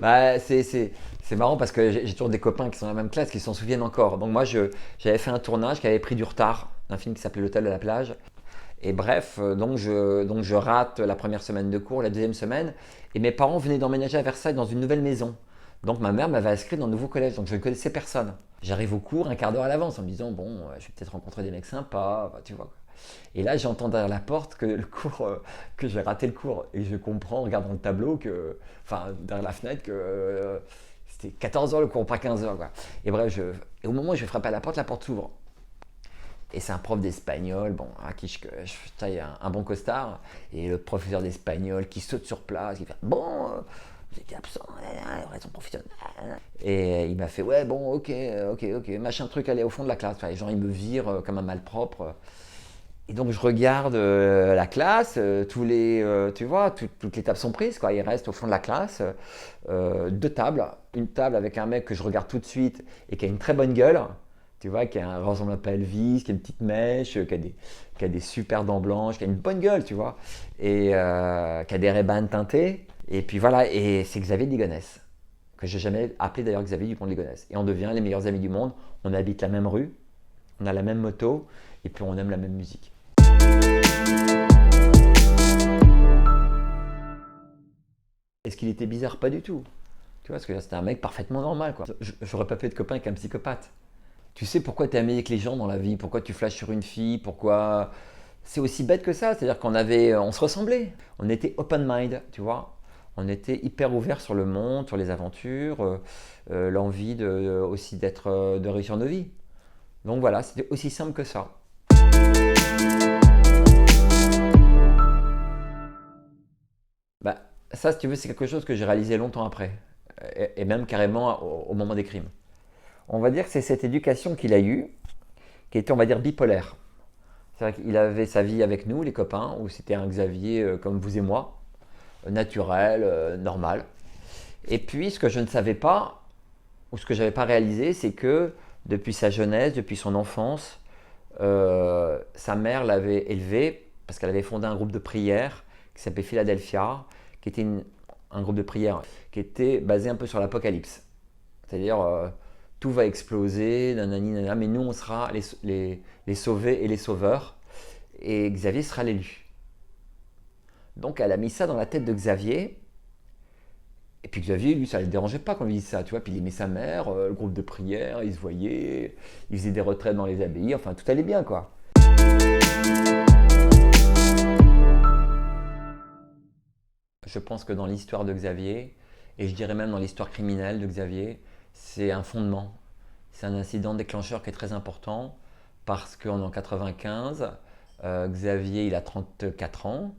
Bah, c'est marrant parce que j'ai toujours des copains qui sont dans la même classe qui s'en souviennent encore. Donc moi, j'avais fait un tournage qui avait pris du retard, un film qui s'appelait L'Hôtel de la plage. Et bref, donc je rate la première semaine de cours, la deuxième semaine, et mes parents venaient d'emménager à Versailles dans une nouvelle maison. Donc ma mère m'avait inscrit dans un nouveau collège, donc je ne connaissais personne. J'arrive au cours un quart d'heure à l'avance en me disant, bon, je vais peut-être rencontrer des mecs sympas, bah, tu vois. Et là, j'entends derrière la porte que le cours, que j'ai raté le cours. Et je comprends en regardant le tableau que, enfin, derrière la fenêtre, que c'était 14 heures le cours, pas 15 heures, quoi. Et bref, et au moment où je vais frapper à la porte s'ouvre. Et c'est un prof d'espagnol, bon, à qui je taille un bon costard. Et le professeur d'espagnol qui saute sur place, qui fait bon, vous étiez absent, raison professionnelle. Et il m'a fait ouais, bon, ok, machin truc, aller au fond de la classe. Enfin, les gens, ils me virent comme un malpropre. Et donc je regarde la classe, tu vois, toutes les tables sont prises, quoi. Il reste au fond de la classe deux tables, une table avec un mec que je regarde tout de suite et qui a une très bonne gueule, tu vois, qui a ressemble un peu à Elvis, qui a une petite mèche, qui a des super dents blanches, qui a une bonne gueule, tu vois, et qui a des rébans teintés. Et puis voilà, et c'est Xavier de Ligonnès, que j'ai jamais appelé d'ailleurs Xavier Dupont de Ligonnès. Et on devient les meilleurs amis du monde, on habite la même rue, on a la même moto, et puis on aime la même musique. Est-ce qu'il était bizarre? Pas du tout. Tu vois, parce que c'était un mec parfaitement normal, quoi. J'aurais pas pu être copain avec un psychopathe. Tu sais pourquoi tu es ami avec les gens dans la vie? Pourquoi tu flashes sur une fille? Pourquoi... C'est aussi bête que ça. C'est-à-dire on se ressemblait. On était open mind, tu vois. On était hyper ouvert sur le monde, sur les aventures, l'envie aussi de réussir nos vies. Donc voilà, c'était aussi simple que ça. Bah, ça, si tu veux, c'est quelque chose que j'ai réalisé longtemps après, et même carrément au moment des crimes. On va dire que c'est cette éducation qu'il a eue, qui était, on va dire, bipolaire. C'est-à-dire qu'il avait sa vie avec nous, les copains, où c'était un Xavier comme vous et moi, naturel, normal. Et puis, ce que je ne savais pas, ou ce que je n'avais pas réalisé, c'est que depuis sa jeunesse, depuis son enfance, sa mère l'avait élevé parce qu'elle avait fondé un groupe de prière qui s'appelait Philadelphia, qui était un groupe de prière qui était basé un peu sur l'apocalypse. C'est-à-dire, tout va exploser, nanani, nanana, mais nous, on sera les sauvés et les sauveurs, et Xavier sera l'élu. Donc, elle a mis ça dans la tête de Xavier, et puis Xavier, lui, ça ne le dérangeait pas quand il disait ça, tu vois. Puis il aimait sa mère, le groupe de prière, il se voyait, il faisait des retraites dans les abbayes, enfin, tout allait bien, quoi. Je pense que dans l'histoire de Xavier, et je dirais même dans l'histoire criminelle de Xavier, c'est un fondement. C'est un incident déclencheur qui est très important parce qu'en en 95, Xavier il a 34 ans.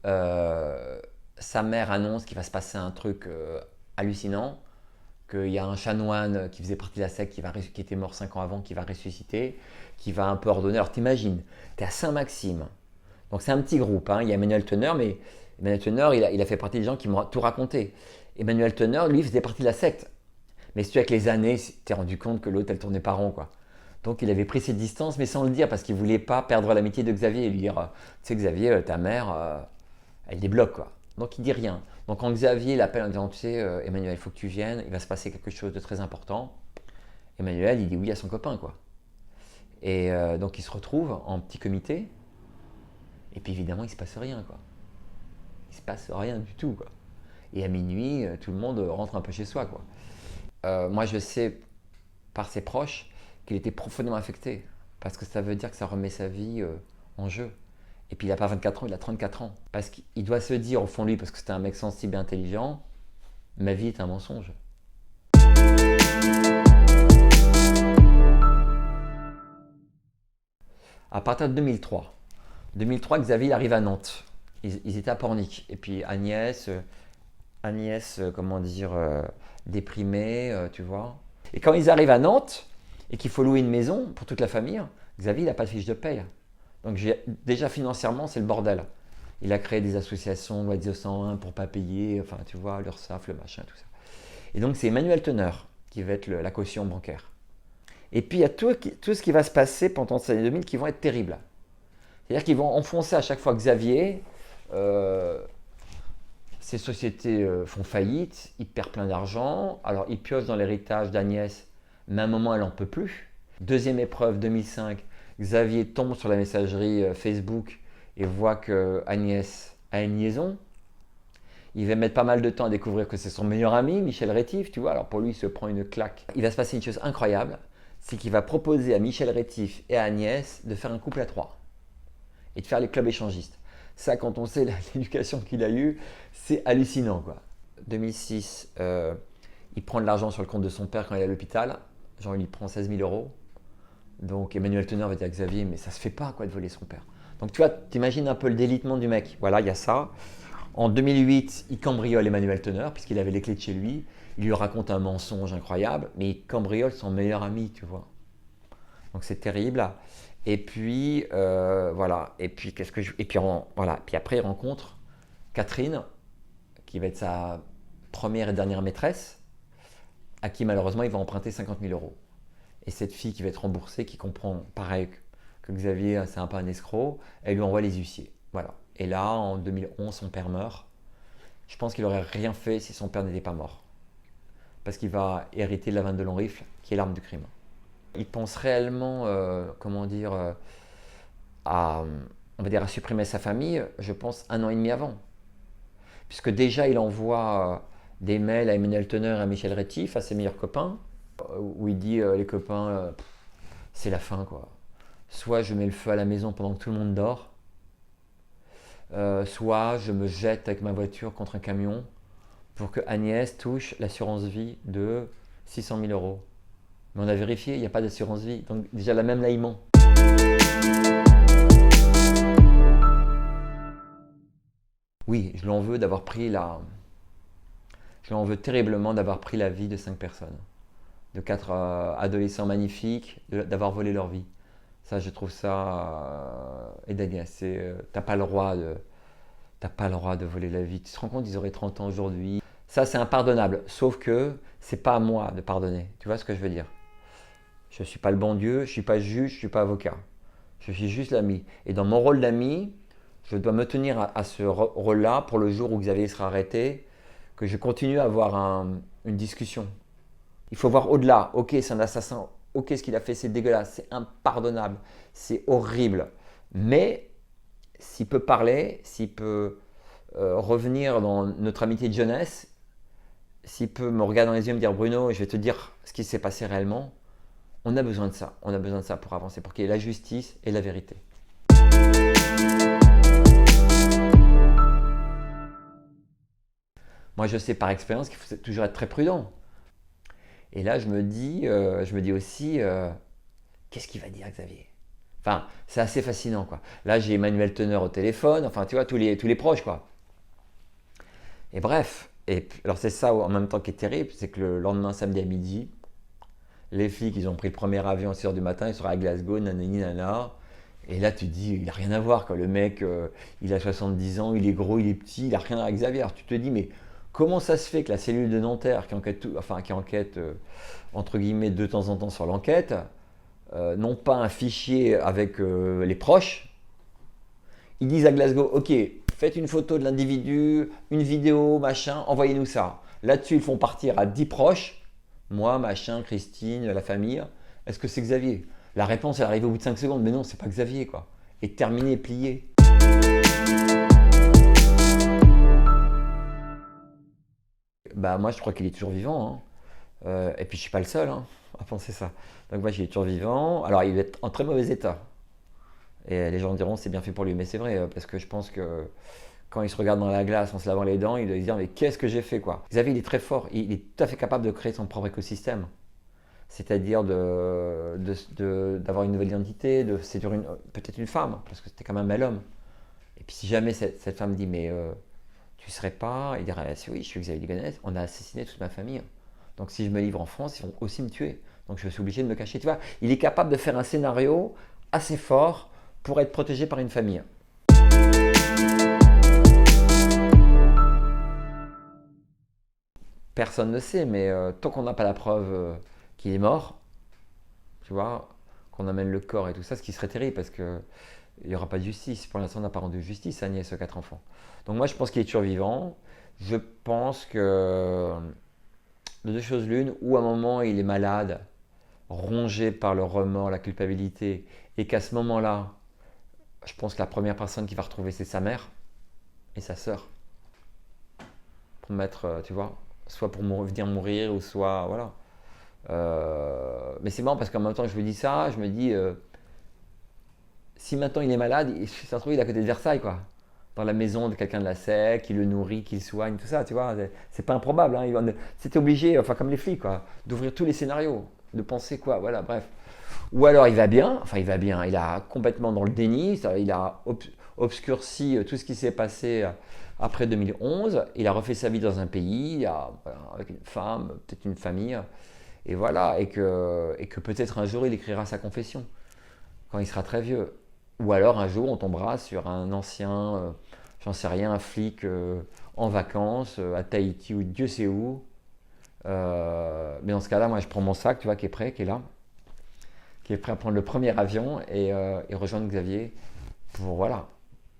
Euh, Sa mère annonce qu'il va se passer un truc hallucinant, qu'il y a un chanoine qui faisait partie de la secte qui était mort 5 ans avant, qui va ressusciter, qui va un peu ordonner. Alors t'imagines, t'es à Saint-Maxime, donc c'est un petit groupe, hein. Il y a Emmanuel Teneur, mais Emmanuel Teneur, il a fait partie des gens qui m'ont tout raconté. Emmanuel Teneur, lui, faisait partie de la secte. Mais si tu avec les années, tu t'es rendu compte que l'autre, elle tournait pas rond, quoi. Donc il avait pris ses distances, mais sans le dire, parce qu'il voulait pas perdre l'amitié de Xavier et lui dire, tu sais Xavier, ta mère, elle débloque, quoi. Donc il dit rien. Donc quand Xavier l'appelle en disant, tu sais, Emmanuel, il faut que tu viennes, il va se passer quelque chose de très important. Emmanuel, il dit oui à son copain, quoi. Et donc ils se retrouvent en petit comité, et puis évidemment, il se passe rien, quoi. Il se passe rien du tout, quoi. Et à minuit, tout le monde rentre un peu chez soi, quoi. Moi, je sais par ses proches qu'il était profondément affecté, parce que ça veut dire que ça remet sa vie en jeu. Et puis il n'a pas 24 ans, il a 34 ans. Parce qu'il doit se dire au fond de lui, parce que c'était un mec sensible et intelligent, ma vie est un mensonge. À partir de 2003, Xavier arrive à Nantes. Ils étaient à Pornic. Et puis Agnès, comment dire, déprimée, tu vois. Et quand ils arrivent à Nantes, et qu'il faut louer une maison pour toute la famille, Xavier, il n'a pas de fiche de paye. Donc déjà financièrement, c'est le bordel. Il a créé des associations, loi 101 pour pas payer, enfin tu vois, l'URSSAF, le machin, tout ça. Et donc c'est Emmanuel Teneur qui va être la caution bancaire. Et puis il y a tout ce qui va se passer pendant ces années 2000 qui vont être terribles. C'est-à-dire qu'ils vont enfoncer à chaque fois Xavier, euh, Ces sociétés font faillite, il perd plein d'argent, alors il pioche dans l'héritage d'Agnès, mais à un moment elle n'en peut plus. Deuxième épreuve, 2005, Xavier tombe sur la messagerie Facebook et voit que Agnès a une liaison. Il va mettre pas mal de temps à découvrir que c'est son meilleur ami, Michel Rétif, tu vois. Alors pour lui, il se prend une claque. Il va se passer une chose incroyable, c'est qu'il va proposer à Michel Rétif et à Agnès de faire un couple à trois et de faire les clubs échangistes. Ça, quand on sait l'éducation qu'il a eue, c'est hallucinant, quoi. 2006, il prend de l'argent sur le compte de son père quand il est à l'hôpital. Genre, il y prend 16 000 euros. Donc Emmanuel Teneur va dire à Xavier, mais ça se fait pas, quoi, de voler son père. Donc tu vois, t'imagines un peu le délitement du mec. Voilà, il y a ça. En 2008, il cambriole Emmanuel Teneur, puisqu'il avait les clés de chez lui. Il lui raconte un mensonge incroyable, mais il cambriole son meilleur ami, tu vois. Donc c'est terrible. Et puis, voilà. Et puis, voilà. Puis après, il rencontre Catherine, qui va être sa première et dernière maîtresse, à qui malheureusement, il va emprunter 50 000 euros. Et cette fille qui va être remboursée, qui comprend, pareil, que Xavier, c'est un peu un escroc, elle lui envoie les huissiers. Voilà. Et là, en 2011, son père meurt. Je pense qu'il n'aurait rien fait si son père n'était pas mort. Parce qu'il va hériter de la 22 long rifle, qui est l'arme du crime. Il pense réellement, on va dire, à supprimer sa famille, je pense, 1 an et demi avant. Puisque déjà, il envoie des mails à Emmanuel Teneur et à Michel Rétif, à ses meilleurs copains, où il dit, les copains, c'est la fin, quoi. Soit je mets le feu à la maison pendant que tout le monde dort, soit je me jette avec ma voiture contre un camion pour que Agnès touche l'assurance vie de 600 000 euros. Mais on a vérifié, il n'y a pas d'assurance vie. Donc déjà, la même là, il ment. Oui, je lui en veux d'avoir pris la... Je lui en veux terriblement d'avoir pris la vie de 5 personnes. De 4 adolescents magnifiques, d'avoir volé leur vie. Ça, je trouve ça... et d'Agnès, t'as pas le droit de... T'as pas le droit de voler la vie. Tu te rends compte, ils auraient 30 ans aujourd'hui. Ça, c'est impardonnable. Sauf que c'est pas à moi de pardonner. Tu vois ce que je veux dire? Je ne suis pas le bon Dieu, je ne suis pas juge, je ne suis pas avocat. Je suis juste l'ami. Et dans mon rôle d'ami, je dois me tenir à ce rôle-là pour le jour où Xavier sera arrêté, que je continue à avoir une discussion. Il faut voir au-delà. Ok, c'est un assassin. Ok, ce qu'il a fait, c'est dégueulasse, c'est impardonnable, c'est horrible. Mais s'il peut parler, s'il peut revenir dans notre amitié de jeunesse, s'il peut me regarder dans les yeux et me dire Bruno, je vais te dire ce qui s'est passé réellement, on a besoin de ça. On a besoin de ça pour avancer, pour qu'il y ait la justice et la vérité. Moi, je sais par expérience qu'il faut toujours être très prudent. Et là, je me dis aussi, qu'est-ce qu'il va dire Xavier? Enfin, c'est assez fascinant, quoi. Là, j'ai Emmanuel Teneur au téléphone, enfin, tu vois, tous les proches, quoi. Et bref, alors c'est ça en même temps qui est terrible, c'est que le lendemain, samedi à midi, les filles qui ont pris le premier avion à 6 h du matin, ils seront à Glasgow, nanani, nana. Et là, tu te dis, il n'a rien à voir, quoi. Le mec, il a 70 ans, il est gros, il est petit, il n'a rien à voir avec Xavier. Alors, tu te dis, mais comment ça se fait que la cellule de Nanterre, qui enquête entre guillemets, de temps en temps sur l'enquête, n'ont pas un fichier avec les proches? Ils disent à Glasgow, ok, faites une photo de l'individu, une vidéo, machin, envoyez-nous ça. Là-dessus, ils font partir à 10 proches. Moi, machin, Christine, la famille. Est-ce que c'est Xavier? La réponse, elle arrive au bout de 5 secondes. Mais non, c'est pas Xavier, quoi. Et terminé, plié. Bah, moi, je crois qu'il est toujours vivant, hein. Et puis, je suis pas le seul, hein, à penser ça. Donc, moi, il est toujours vivant. Alors, il est en très mauvais état. Et les gens diront, c'est bien fait pour lui. Mais c'est vrai, parce que je pense que quand il se regarde dans la glace en se lavant les dents, il doit se dire, mais qu'est-ce que j'ai fait, quoi? Xavier, il est très fort. Il est tout à fait capable de créer son propre écosystème. C'est-à-dire d'avoir une nouvelle identité, de séduire peut-être une femme, parce que c'était quand même un bel homme. Et puis si jamais cette femme dit, mais tu ne serais pas, il dirait, si oui, je suis Xavier Ligonès, on a assassiné toute ma famille. Donc si je me livre en France, ils vont aussi me tuer. Donc je suis obligé de me cacher. Tu vois, il est capable de faire un scénario assez fort pour être protégé par une famille. Personne ne sait, mais tant qu'on n'a pas la preuve qu'il est mort, tu vois, qu'on amène le corps et tout ça, ce qui serait terrible parce qu'il n'y aura pas de justice. Pour l'instant, on n'a pas rendu justice à Agnès aux 4 enfants. Donc moi, je pense qu'il est toujours vivant. Je pense que de deux choses l'une, ou à un moment il est malade, rongé par le remords, la culpabilité, et qu'à ce moment-là, je pense que la première personne qui va retrouver c'est sa mère et sa sœur, pour mettre, tu vois, soit pour venir mourir, ou soit, voilà. Mais c'est marrant parce qu'en même temps que je me dis ça, je me dis, si maintenant il est malade, ça se trouve il est à côté de Versailles, quoi. Dans la maison de quelqu'un de la SEC, qui le nourrit, qui le soigne, tout ça, tu vois. C'est pas improbable, hein. C'était obligé, enfin comme les flics, quoi, d'ouvrir tous les scénarios, de penser quoi, voilà, bref. Ou alors il va bien, enfin il va bien, il a complètement dans le déni, il a obscurci tout ce qui s'est passé après 2011, il a refait sa vie dans un pays, voilà, avec une femme, peut-être une famille, et voilà, et que peut-être un jour il écrira sa confession, quand il sera très vieux. Ou alors un jour on tombera sur un ancien, j'en sais rien, un flic en vacances à Tahiti ou Dieu sait où. Mais dans ce cas-là, moi je prends mon sac, tu vois, qui est prêt, qui est là, qui est prêt à prendre le premier avion et rejoindre Xavier pour, voilà,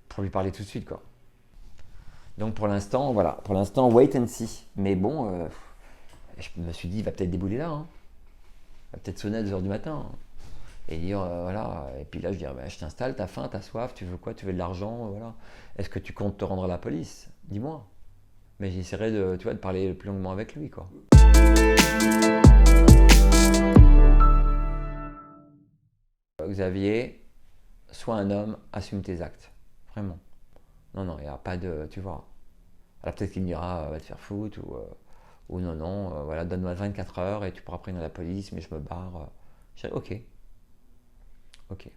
pour lui parler tout de suite, quoi. Donc pour l'instant, voilà, pour l'instant, wait and see. Mais bon, je me suis dit, il va peut-être débouler là, hein. Il va peut-être sonner à 2h du matin, hein. Et dire, voilà, et puis là je dirais, bah, je t'installe, t'as faim, t'as soif, tu veux quoi, tu veux de l'argent, voilà. Est-ce que tu comptes te rendre à la police? Dis-moi. Mais j'essaierai de, tu vois, de parler plus longuement avec lui, quoi. Xavier, sois un homme, assume tes actes. Vraiment. Non, non, il n'y a pas de, tu vois. Alors peut-être qu'il me dira, va te faire foutre, ou non, non, voilà, donne-moi 24 heures et tu pourras prévenir la police, mais je me barre. Je dirais, ok, ok.